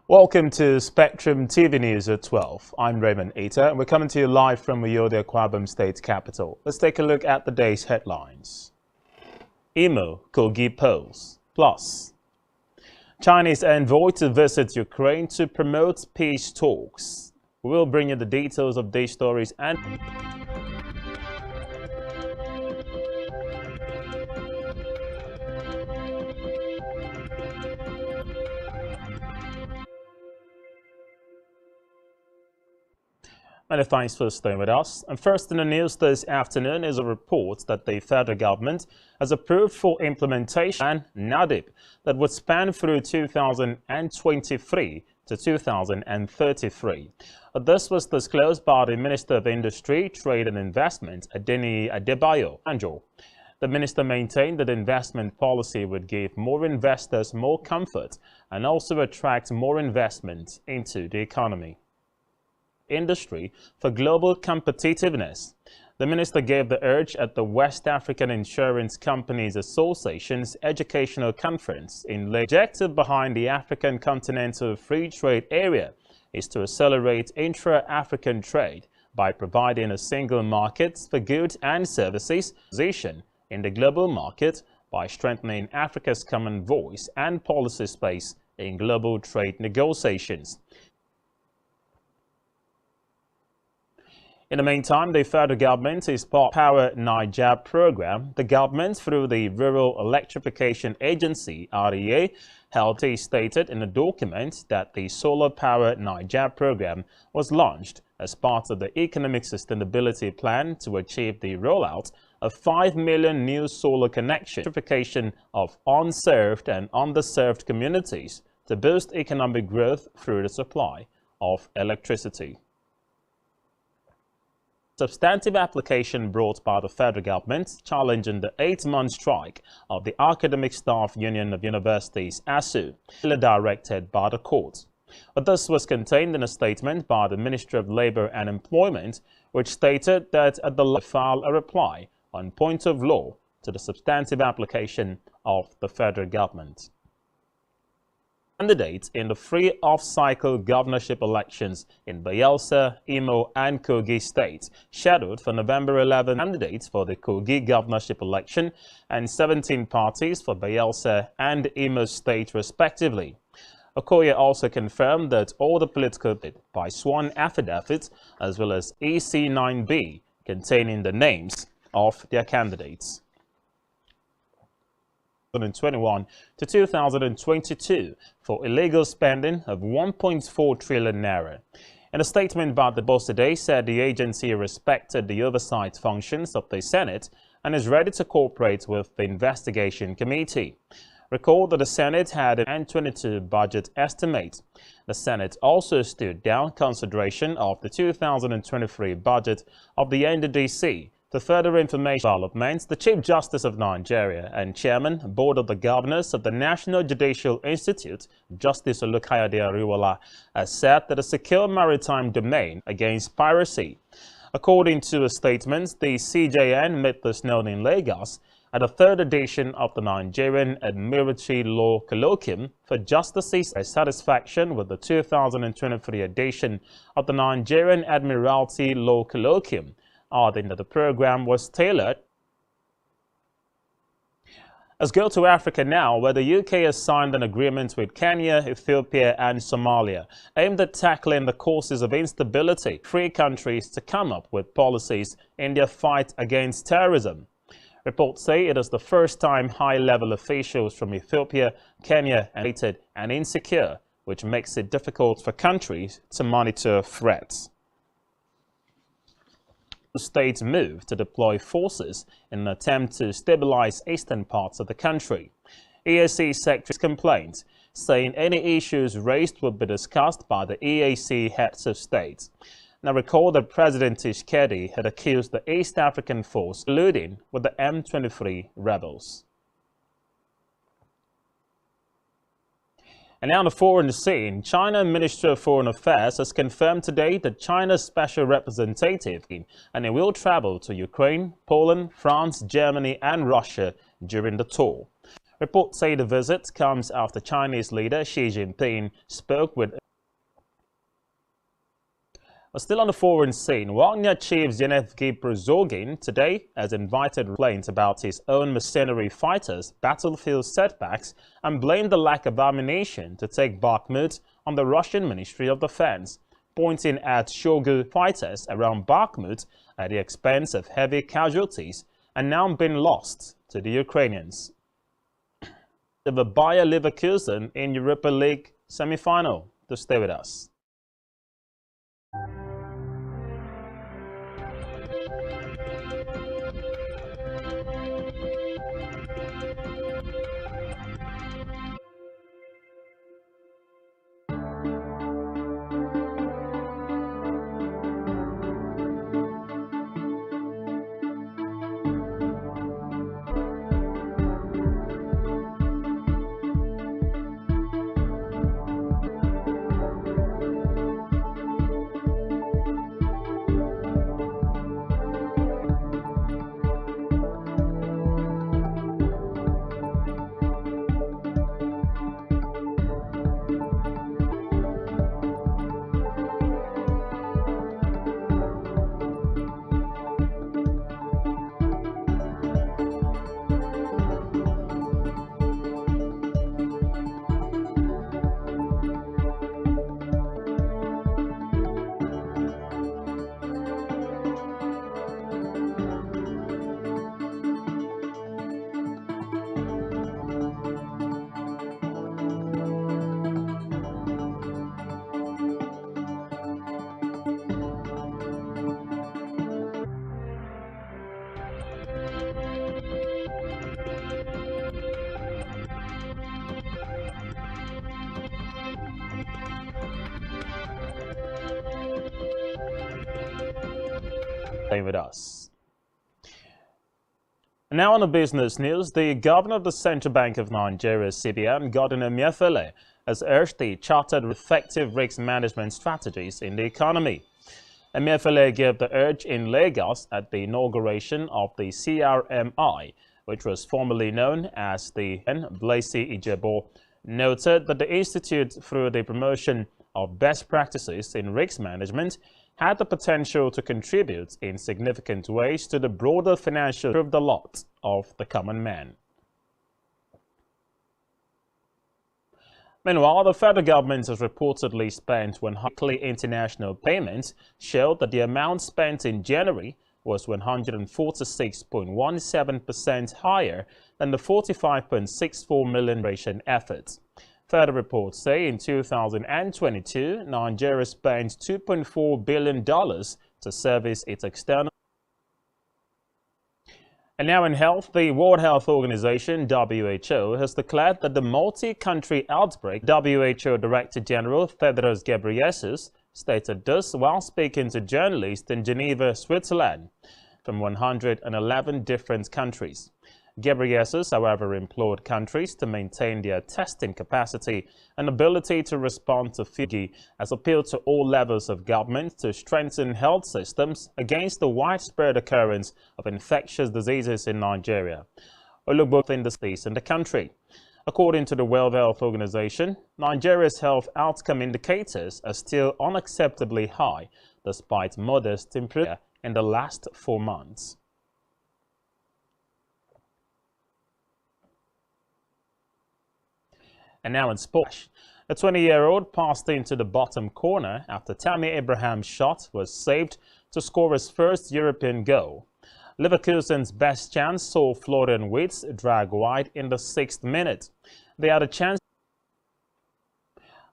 Welcome to Spectrum TV News at 12. I'm Raymond Ita, and we're coming to you live from Uyode, Akwa Ibom State capital. Let's take a look at the day's headlines. Imo, Kogi polls. Plus, Chinese envoy to visit Ukraine to promote peace talks. We will bring you the details of these stories and many thanks for staying with us. And first in the news this afternoon is a report that the federal government has approved for implementation an NADIP that would span through 2023 to 2033. This was disclosed by the Minister of Industry, Trade and Investment, Adeni Adebayo Anjo. The minister maintained that the investment policy would give more investors more comfort and also attract more investment into the economy. Industry for global competitiveness. The minister gave the urge at the West African Insurance Companies Association's educational conference in Lagos. The objective behind the African Continental Free Trade Area is to accelerate intra-African trade by providing a single market for goods and services, position in the global market by strengthening Africa's common voice and policy space in global trade negotiations. In the meantime, the federal government is part of the Power Niger program. The government, through the Rural Electrification Agency, REA, stated in a document that the Solar Power Niger program was launched as part of the Economic Sustainability Plan to achieve the rollout of 5 million new solar connections, electrification of unserved and underserved communities to boost economic growth through the supply of electricity. Substantive application brought by the federal government challenging the 8-month strike of the Academic Staff Union of Universities, ASUU, directed by the court. But this was contained in a statement by the Ministry of Labour and Employment, which stated that the file a reply on point of law to the substantive application of the federal government. Candidates in the free off-cycle governorship elections in Bayelsa, Imo, and Kogi states scheduled for November 11. Candidates for the Kogi governorship election and 17 parties for Bayelsa and Imo state respectively. Okoye also confirmed that all the political by sworn affidavits as well as EC9B containing the names of their candidates. 2021 to 2022 for illegal spending of 1.4 trillion naira. In a statement by the boss today, said the agency respected the oversight functions of the Senate and is ready to cooperate with the investigation committee. Recall that the Senate had an 2022 budget estimate. The Senate also stood down consideration of the 2023 budget of the NDDC. To further information developments, the Chief Justice of Nigeria and Chairman, Board of the Governors of the National Judicial Institute, Justice Olukayode Ariwola, has said that a secure maritime domain against piracy. According to a statement, the CJN made this known in Lagos at the third edition of the Nigerian Admiralty Law Colloquium for Justices. Satisfaction with the 2023 edition of the Nigerian Admiralty Law Colloquium, adding that the program was tailored. Let's go to Africa now, where the UK has signed an agreement with Kenya, Ethiopia and Somalia aimed at tackling the causes of instability. Three countries to come up with policies in their fight against terrorism. Reports say it is the first time high-level officials from Ethiopia, Kenya are rated and insecure, which makes it difficult for countries to monitor threats. The states moved to deploy forces in an attempt to stabilize eastern parts of the country. EAC secretaries complained, saying any issues raised would be discussed by the EAC heads of state. Now recall that President Tshisekedi had accused the East African force of colluding with the M23 rebels. And now on the foreign scene, China Ministry of Foreign Affairs has confirmed today that China's special representative and he will travel to Ukraine, Poland, France, Germany and Russia during the tour. Reports say the visit comes after Chinese leader Xi Jinping spoke with. Still on the foreign wagner Wagner chief Zhigniew Prigozhin today has invited complaints about his own mercenary fighters' battlefield setbacks and blamed the lack of ammunition to take Bakhmut on the Russian Ministry of Defense, pointing at Shogun fighters around Bakhmut at the expense of heavy casualties and now been lost to the Ukrainians. The Bayer Leverkusen in Europa League semi-final. To stay with us. Stay with us. Now on the business news, the governor of the Central Bank of Nigeria, CBN, Godwin Emefiele, has urged the chartered effective risk management strategies in the economy. Emefiele gave the urge in Lagos at the inauguration of the CRMI, which was formerly known as the Blasi Ijebo, noted that the institute, through the promotion of best practices in risk management, had the potential to contribute in significant ways to the broader financial of the lot of the common man. Meanwhile, the federal government has reportedly spent weekly international payments showed that the amount spent in January was 146.17% higher than the 45.64 million ration effort. Further reports say in 2022, Nigeria spent $2.4 billion to service its external. And now in health, the World Health Organization, WHO, has declared that the multi-country outbreak. WHO Director General Tedros Ghebreyesus stated this while speaking to journalists in Geneva, Switzerland, from 111 different countries. Ghebreyesus, however, implored countries to maintain their testing capacity and ability to respond to Fiji, as appealed to all levels of government to strengthen health systems against the widespread occurrence of infectious diseases in Nigeria. or look both in the states and the country. According to the World Health Organization, Nigeria's health outcome indicators are still unacceptably high, despite modest improvement in the last 4 months. And now in sports, a 20-year-old passed into the bottom corner after Tammy Abraham's shot was saved to score his first European goal. Leverkusen's best chance saw Florian Wirtz drag wide in the 6th minute. They had a chance.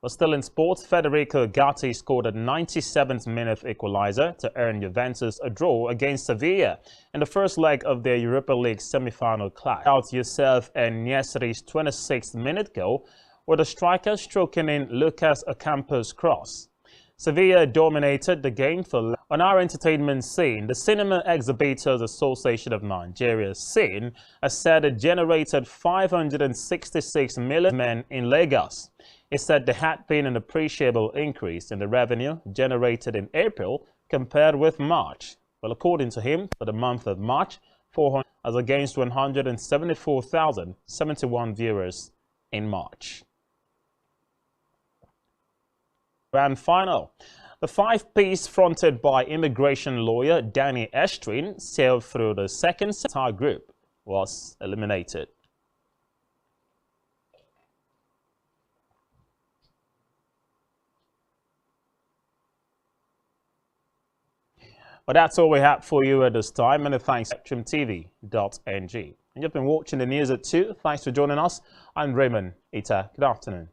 But still in sports, Federico Gatti scored a 97th minute equalizer to earn Juventus a draw against Sevilla in the first leg of their Europa League semi-final clash. Out Youssef En-Nesyri's 26th minute goal, with the striker stroking in Lucas Ocampos' cross. Sevilla dominated the game for. On our entertainment scene, the Cinema Exhibitors Association of Nigeria (CIN) has said it generated 566 million men in Lagos. It said there had been an appreciable increase in the revenue generated in April compared with March. Well, according to him, for the month of March, 400 as against 174,071 viewers in March. Grand final. The 5-piece fronted by immigration lawyer Danny Estrin sailed through the second entire group was eliminated. But that's all we have for you at this time, and thanks to spectrumtv.ng. And you've been watching the news at 2. Thanks for joining us. I'm Raymond Ita. Good afternoon.